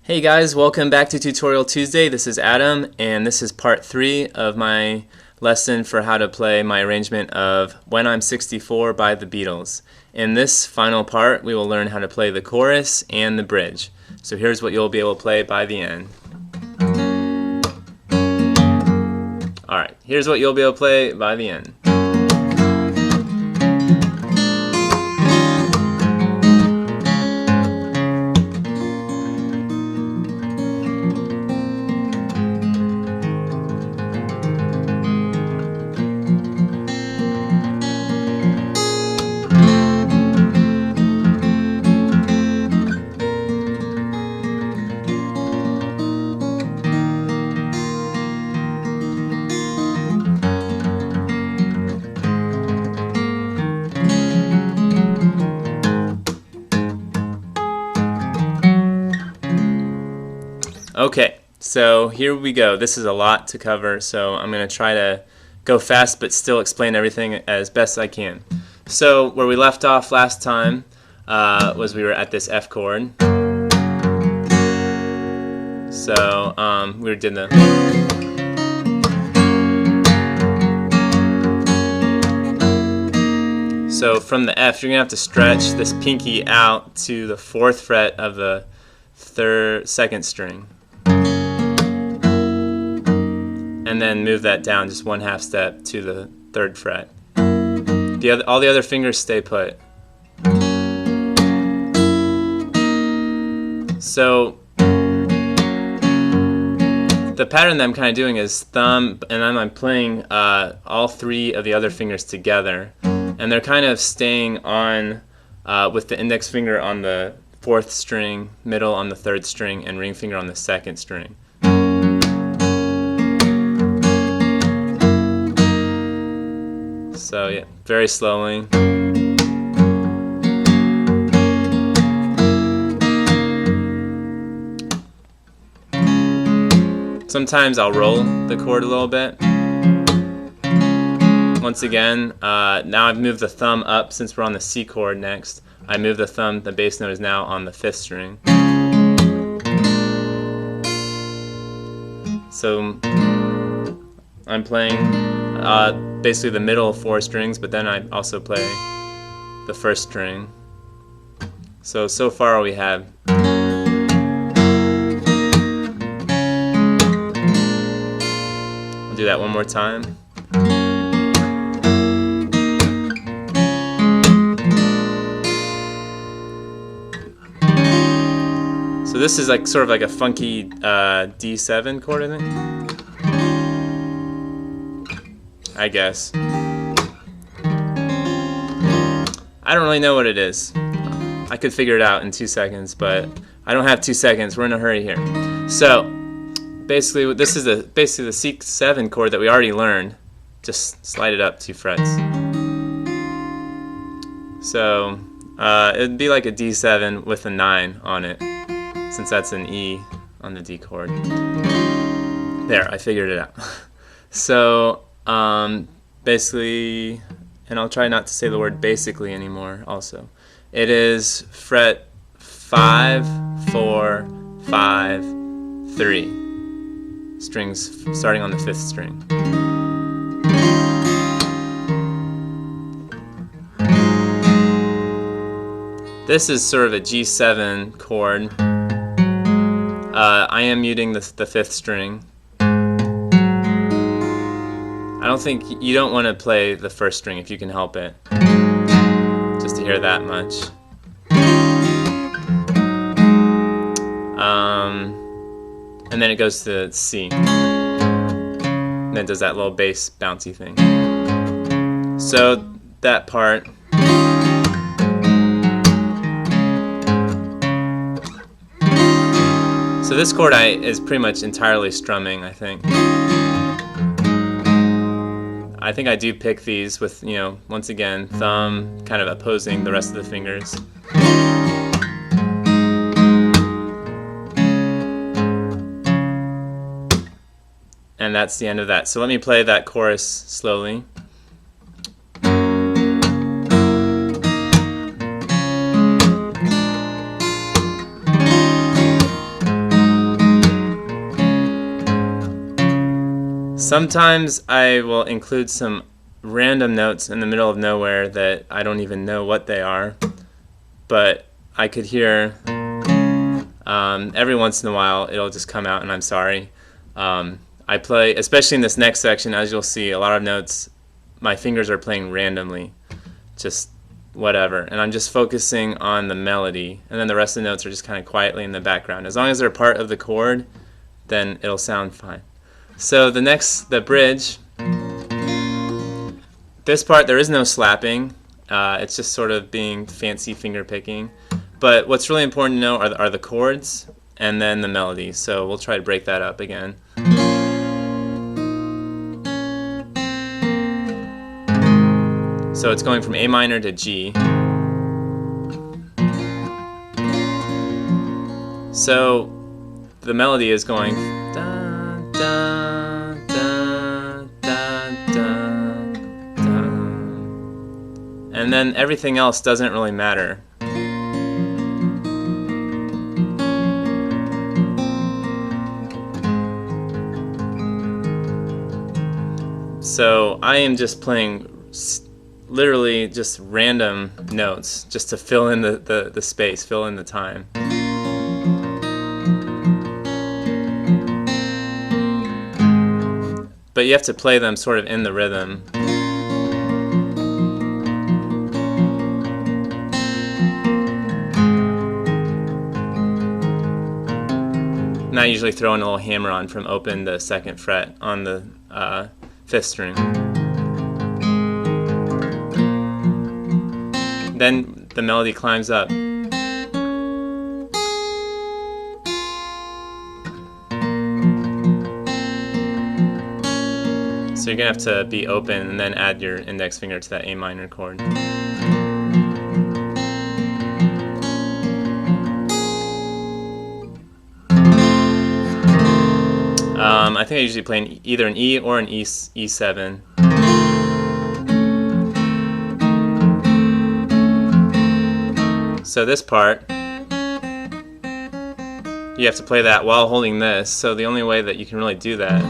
Hey guys, welcome back to Tutorial Tuesday. This is Adam, and this is part 3 of my lesson for how to play my arrangement of When I'm 64 by the Beatles. In this final part, we will learn how to play the chorus and the bridge. So here's what you'll be able to play by the end. Alright, here's what you'll be able to play by the end. Okay, so here we go. This is a lot to cover, so I'm going to try to go fast but still explain everything as best I can. So where we left off last time was we were at this F chord. So we did the... So from the F, you're going to have to stretch this pinky out to the 4th fret of the 2nd string. And then move that down just 1/2 step to the 3rd fret. All the other fingers stay put. So the pattern that I'm kind of doing is thumb, and then I'm playing all 3 of the other fingers together, and they're kind of staying on with the index finger on the 4th string, middle on the 3rd string, and ring finger on the 2nd string. So yeah, very slowly. Sometimes I'll roll the chord a little bit. Once again, now I've moved the thumb up since we're on the C chord next. I move the thumb, the bass note is now on the 5th string. So I'm playing basically the middle 4 strings, but then I also play the 1st string. So far we have I'll do that one more time. So this is like sort of like a funky D7 chord, I think. I guess. I don't really know what it is. I could figure it out in 2 seconds, but I don't have 2 seconds. We're in a hurry here. So basically, this is the C7 chord that we already learned. Just slide it up 2 frets. So it'd be like a D7 with a 9 on it, since that's an E on the D chord. There, I figured it out. So basically, and I'll try not to say the word basically anymore also. It is fret 5, 4, 5, 3. Strings starting on the 5th string. This is sort of a G7 chord. I am muting the 5th string. I don't think you don't want to play the 1st string if you can help it, just to hear that much. And then it goes to C, and then it does that little bass bouncy thing. So that part. So this chord is pretty much entirely strumming, I think. I think I do pick these with, once again, thumb kind of opposing the rest of the fingers. And that's the end of that. So let me play that chorus slowly. Sometimes I will include some random notes in the middle of nowhere that I don't even know what they are, but I could hear every once in a while it'll just come out, and I'm sorry. I play, especially in this next section, as you'll see, a lot of notes my fingers are playing randomly, just whatever, and I'm just focusing on the melody, and then the rest of the notes are just kind of quietly in the background. As long as they're part of the chord, then it'll sound fine. So the bridge, this part there is no slapping, it's just sort of being fancy finger picking, but what's really important to know are the chords and then the melody, so we'll try to break that up again. So it's going from A minor to G. So the melody is going da, da, da, da, da, da. And then everything else doesn't really matter. So I am just playing literally just random notes just to fill in the space, fill in the time. But you have to play them sort of in the rhythm. And I usually throw in a little hammer on from open the 2nd fret on the 5th string. Then the melody climbs up. So you're going to have to be open and then add your index finger to that A minor chord. I think I usually play either an E or an E7. So this part, you have to play that while holding this, so the only way that you can really do that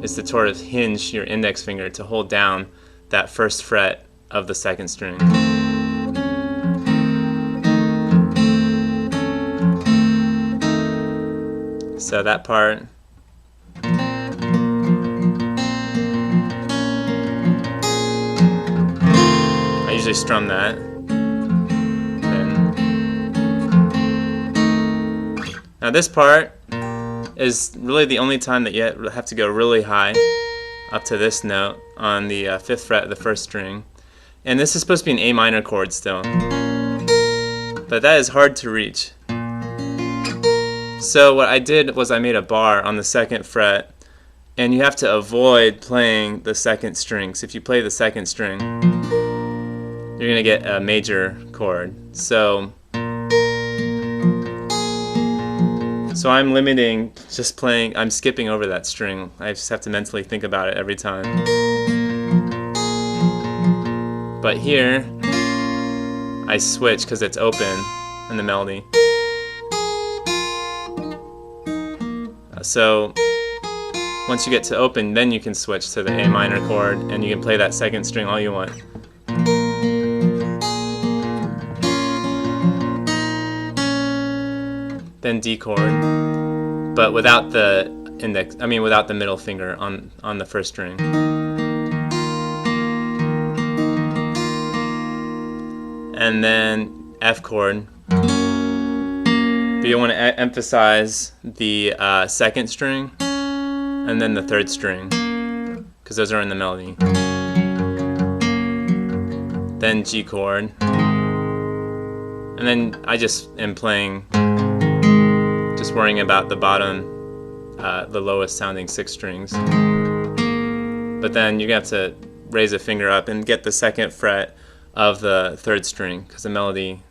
is to sort of hinge your index finger to hold down that 1st fret of the 2nd string. So that part. I usually strum that. Now this part is really the only time that you have to go really high, up to this note on the 5th fret of the 1st string. And this is supposed to be an A minor chord still, but that is hard to reach. So what I did was I made a bar on the 2nd fret, and you have to avoid playing the 2nd string. So if you play the 2nd string, you're going to get a major chord. So I'm limiting just playing, I'm skipping over that string. I just have to mentally think about it every time. But here, I switch because it's open in the melody. So once you get to open, then you can switch to the A minor chord and you can play that 2nd string all you want. Then D chord, but without the without the middle finger on the 1st string. And then F chord. But you want to emphasize the 2nd string and then the 3rd string, because those are in the melody. Then G chord. And then I just am playing, just worrying about the bottom, the lowest sounding 6 strings. But then you're going to have to raise a finger up and get the 2nd fret of the 3rd string, because the melody.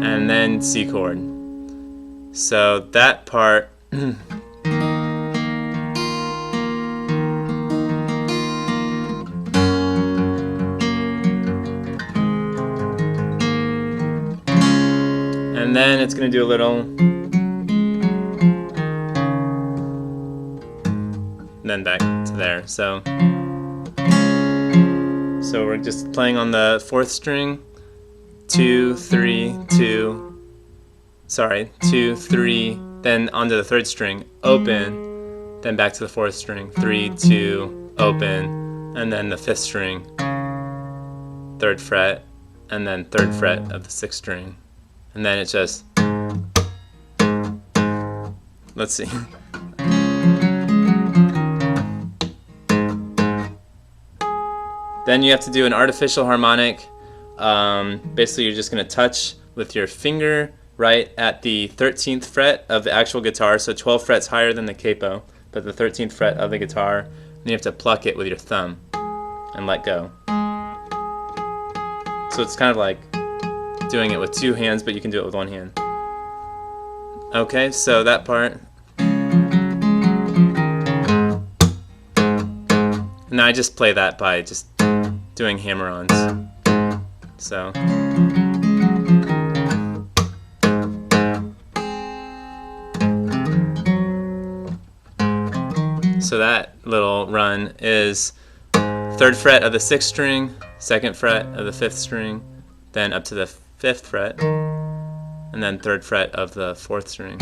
And then C chord. So that part and then it's going to do a little, then back to there. So we're just playing on the 4th string, 2, 3, 2, 2, 3, then onto the 3rd string, open, then back to the 4th string, 3, 2, open, and then the 5th string, 3rd fret, and then 3rd fret of the 6th string. And then it's just, let's see. Then you have to do an artificial harmonic. Basically you're just going to touch with your finger right at the 13th fret of the actual guitar, so 12 frets higher than the capo, but the 13th fret of the guitar, and you have to pluck it with your thumb and let go. So it's kind of like doing it with 2 hands, but you can do it with 1 hand. Okay, so that part. And I just play that by just doing hammer-ons. So that little run is 3rd fret of the 6th string, 2nd fret of the 5th string, then up to the 5th fret, and then 3rd fret of the 4th string.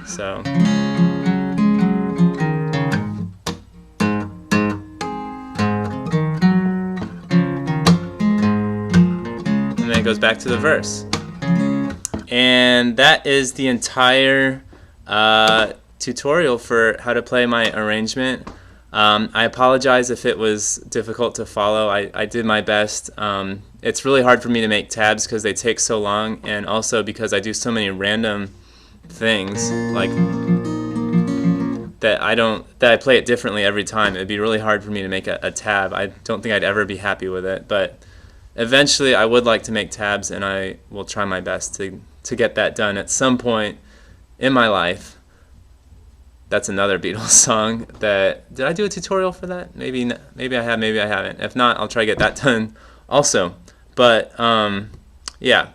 So and then it goes back to the verse. And that is the entire tutorial for how to play my arrangement. I apologize if it was difficult to follow. I did my best. It's really hard for me to make tabs because they take so long, and also because I do so many random things like that I play it differently every time. It'd be really hard for me to make a tab. I don't think I'd ever be happy with it, but eventually I would like to make tabs, and I will try my best to get that done at some point in my life. That's another Beatles song did I do a tutorial for that? Maybe I have, maybe I haven't. If not, I'll try to get that done also. But yeah,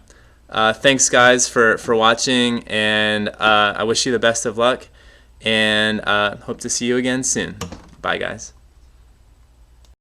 thanks guys for watching, and I wish you the best of luck, and hope to see you again soon. Bye guys.